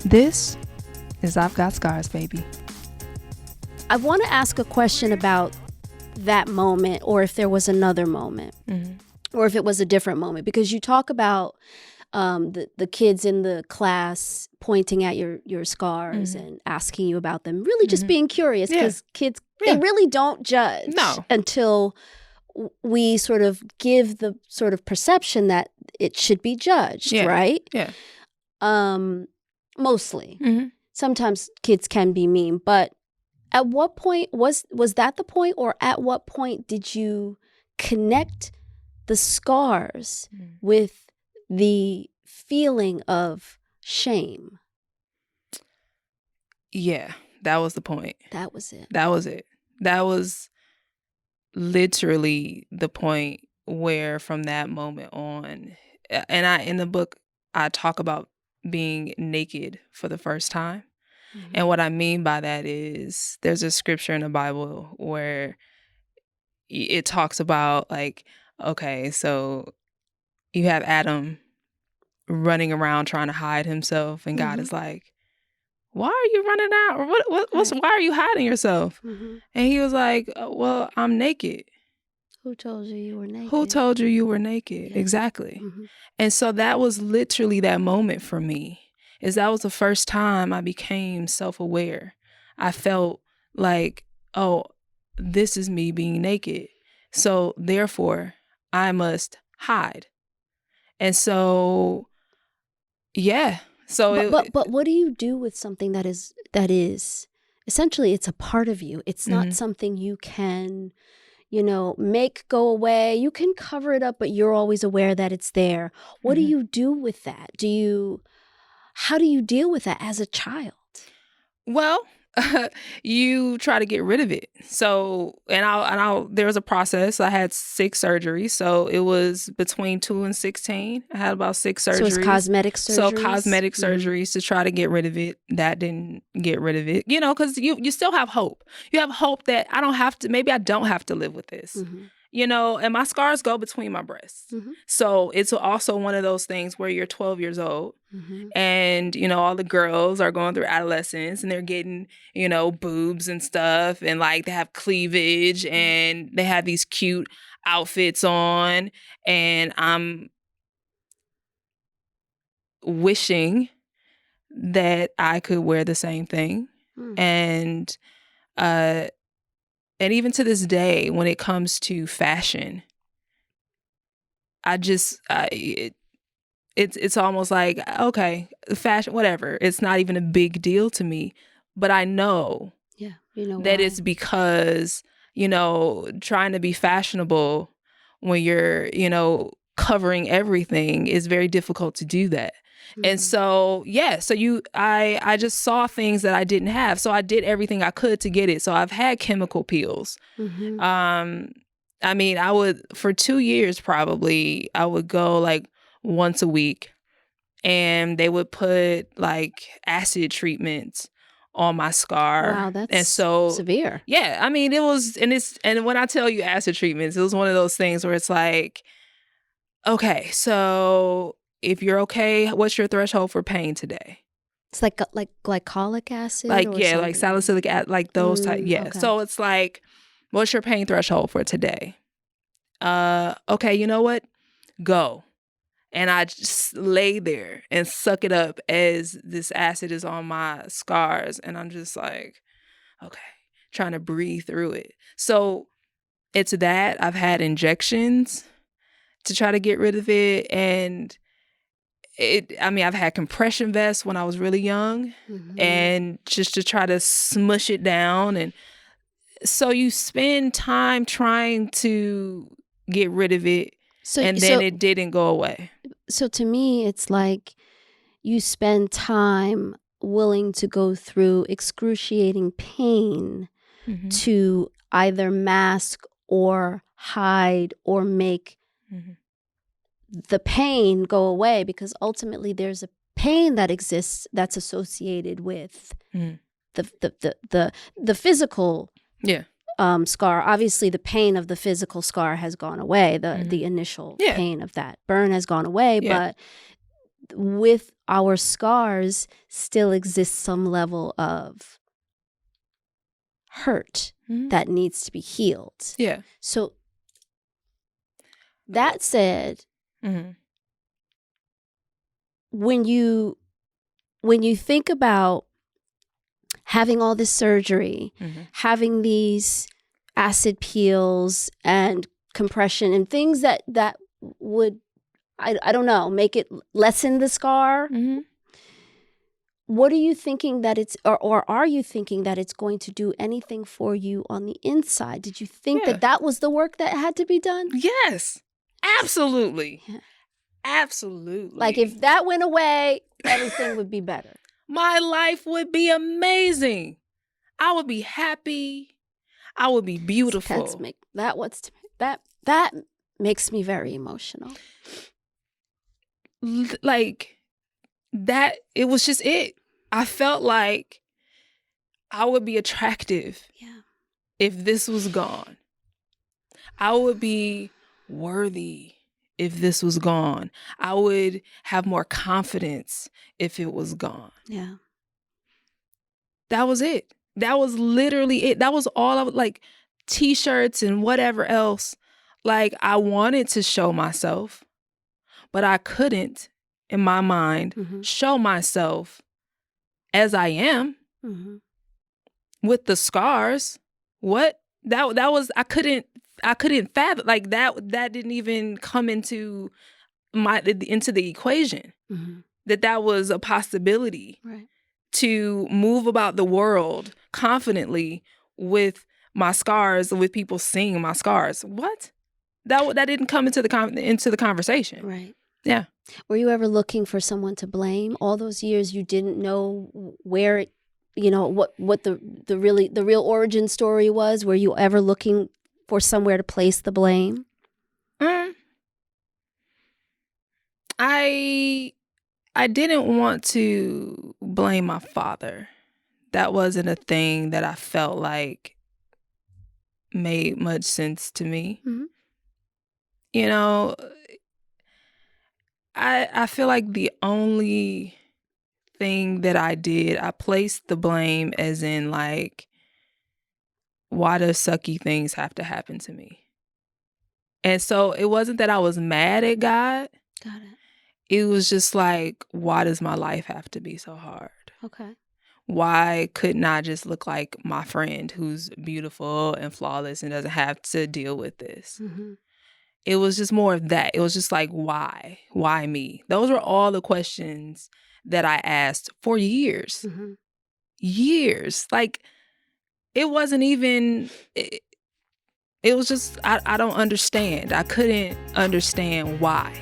This is I've Got Scars, baby. I want to ask a question about that moment, or if there was another moment, or if it was a different moment, because you talk about the kids in the class pointing at your scars and asking you about them, really just being curious, because kids, they really don't judge until we sort of give the sort of perception that it should be judged, right? Yeah. Mostly. Sometimes kids can be mean, but at what point was that the point, or at what point did you connect the scars with the feeling of shame? Yeah, that was the point. That was it. That was it. That was literally the point where from that moment on, and in the book, I talk about being naked for the first time. And what I mean by that is there's a scripture in the Bible where it talks about, like, okay, so you have Adam running around trying to hide himself, and God is like, why are you running out? Or why are you hiding yourself? And he was like, well, I'm naked. Who told you you were naked? Who told you you were naked? Yeah. Exactly. And so that was literally that moment for me. That was the first time I became self-aware. I felt like, oh, this is me being naked. So therefore, I must hide. And so, yeah. So but what do you do with something that is essentially, it's a part of you. It's not something you can, make go away. You can cover it up, but you're always aware that it's there. What do you do with that? How do you deal with that as a child? Well, you try to get rid of it. So, there was a process. I had 6 surgeries. So it was between 2 and 16. I had about 6 surgeries. So it's cosmetic surgeries? So cosmetic surgeries to try to get rid of it. That didn't get rid of it, because you still have hope. You have hope that maybe I don't have to live with this. And my scars go between my breasts. So it's also one of those things where you're 12 years old and, all the girls are going through adolescence and they're getting, boobs and stuff, and like they have cleavage and they have these cute outfits on, and I'm wishing that I could wear the same thing. And even to this day, when it comes to fashion, it's almost like, okay, fashion, whatever. It's not even a big deal to me, but I know that it's because, trying to be fashionable when you're, covering everything is very difficult to do that. And so, I just saw things that I didn't have. So I did everything I could to get it. So I've had chemical peels. I would, for 2 years probably, I would go like once a week, and they would put like acid treatments on my scar. Wow, that's severe. Yeah, it was, and when I tell you acid treatments, it was one of those things where it's like, okay, so if you're okay, what's your threshold for pain today? It's like glycolic acid? Like salicylic acid, like those type. Yeah. Okay. So it's like, what's your pain threshold for today? Okay, you know what? Go. And I just lay there and suck it up as this acid is on my scars. And I'm just like, okay, trying to breathe through it. So it's that. I've had injections to try to get rid of it. And I've had compression vests when I was really young, and just to try to smush it down. And so you spend time trying to get rid of it, and then it didn't go away. So to me, it's like you spend time willing to go through excruciating pain to either mask or hide or make the pain go away, because ultimately there's a pain that exists that's associated with the physical scar. Obviously, the pain of the physical scar has gone away. The initial pain of that burn has gone away, but with our scars still exists some level of hurt that needs to be healed. Yeah. So that said, when you think about having all this surgery, having these acid peels and compression and things that would, I don't know, make it lessen the scar. What are you thinking that it's, or are you thinking that it's going to do anything for you on the inside? Did you think that was the work that had to be done? Yes, absolutely. Yeah. Absolutely. Like if that went away, everything would be better. My life would be amazing. I would be happy. I would be beautiful. That makes me very emotional. Like that, it was just it. I felt like I would be attractive if this was gone. I would be worthy if this was gone. I would have more confidence if it was gone. Yeah. That was it. That was literally it. That was all I would, like, t-shirts and whatever else. Like, I wanted to show myself, but I couldn't, in my mind, show myself as I am with the scars. What? That was, I couldn't fathom, like that didn't even come into the equation. That was a possibility. Right. To move about the world confidently with my scars, with people seeing my scars. What? That didn't come into the conversation. Right. Yeah. Were you ever looking for someone to blame? All those years you didn't know where it, what the real origin story was? Were you ever looking for somewhere to place the blame? I didn't want to blame my father. That wasn't a thing that I felt like made much sense to me. I feel like the only thing that I did, I placed the blame as in, like, why do sucky things have to happen to me? And so it wasn't that I was mad at God. Got it. It was just like, why does my life have to be so hard? Okay. Why couldn't I just look like my friend who's beautiful and flawless and doesn't have to deal with this? It was just more of that. It was just like, why? Why me? Those were all the questions that I asked for years. Years. Like, it wasn't even, it was just, I don't understand. I couldn't understand why.